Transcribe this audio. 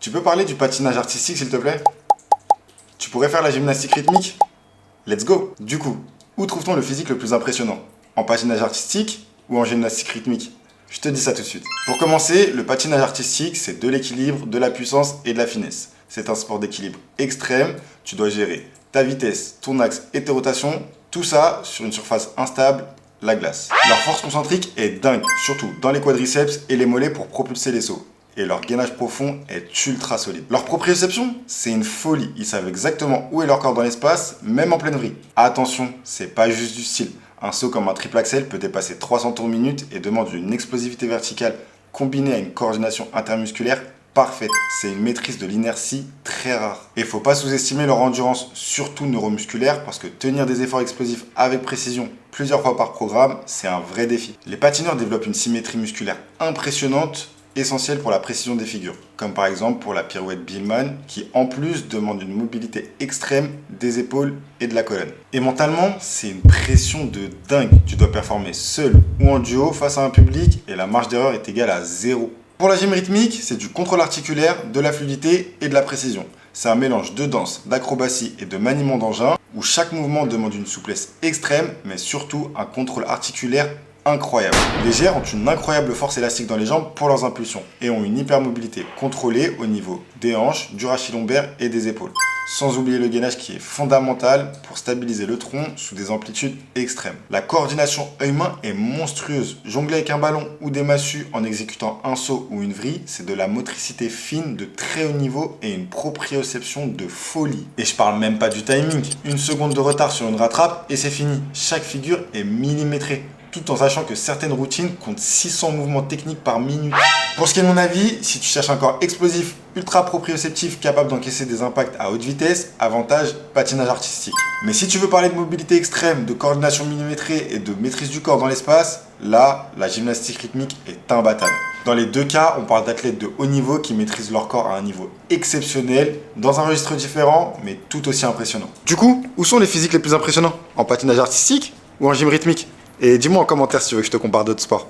Tu peux parler du patinage artistique, s'il te plaît? Tu pourrais faire la gymnastique rythmique? Let's go! Du coup, où trouve-t-on le physique le plus impressionnant? En patinage artistique ou en gymnastique rythmique? Je te dis ça tout de suite. Pour commencer, le patinage artistique, c'est de l'équilibre, de la puissance et de la finesse. C'est un sport d'équilibre extrême. Tu dois gérer ta vitesse, ton axe et tes rotations. Tout ça sur une surface instable, la glace. Leur force concentrique est dingue, surtout dans les quadriceps et les mollets pour propulser les sauts. Et leur gainage profond est ultra solide. Leur proprioception, c'est une folie. Ils savent exactement où est leur corps dans l'espace, même en pleine vrille. Attention, c'est pas juste du style. Un saut comme un triple axel peut dépasser 300 tours minute et demande une explosivité verticale combinée à une coordination intermusculaire parfaite. C'est une maîtrise de l'inertie très rare. Et faut pas sous-estimer leur endurance, surtout neuromusculaire, parce que tenir des efforts explosifs avec précision plusieurs fois par programme, c'est un vrai défi. Les patineurs développent une symétrie musculaire impressionnante, essentielle pour la précision des figures, comme par exemple pour la pirouette Billman, qui en plus demande une mobilité extrême des épaules et de la colonne. Et mentalement, c'est une pression de dingue. Tu dois performer seul ou en duo face à un public et la marge d'erreur est égale à 0. Pour la gym rythmique, c'est du contrôle articulaire, de la fluidité et de la précision. C'est un mélange de danse, d'acrobatie et de maniement d'engin, où chaque mouvement demande une souplesse extrême, mais surtout un contrôle articulaire incroyable. Les GR ont une incroyable force élastique dans les jambes pour leurs impulsions et ont une hypermobilité contrôlée au niveau des hanches, du rachis lombaire et des épaules. Sans oublier le gainage qui est fondamental pour stabiliser le tronc sous des amplitudes extrêmes. La coordination œil-main est monstrueuse. Jongler avec un ballon ou des massues en exécutant un saut ou une vrille, c'est de la motricité fine de très haut niveau et une proprioception de folie. Et je parle même pas du timing. Une seconde de retard sur une rattrape et c'est fini. Chaque figure est millimétrée, tout en sachant que certaines routines comptent 600 mouvements techniques par minute. Pour ce qui est de mon avis, si tu cherches un corps explosif, ultra proprioceptif, capable d'encaisser des impacts à haute vitesse, avantage patinage artistique. Mais si tu veux parler de mobilité extrême, de coordination millimétrée et de maîtrise du corps dans l'espace, là, la gymnastique rythmique est imbattable. Dans les deux cas, on parle d'athlètes de haut niveau qui maîtrisent leur corps à un niveau exceptionnel, dans un registre différent, mais tout aussi impressionnant. Du coup, où sont les physiques les plus impressionnants? En patinage artistique ou en gym rythmique? Et dis-moi en commentaire si tu veux que je te compare d'autres sports.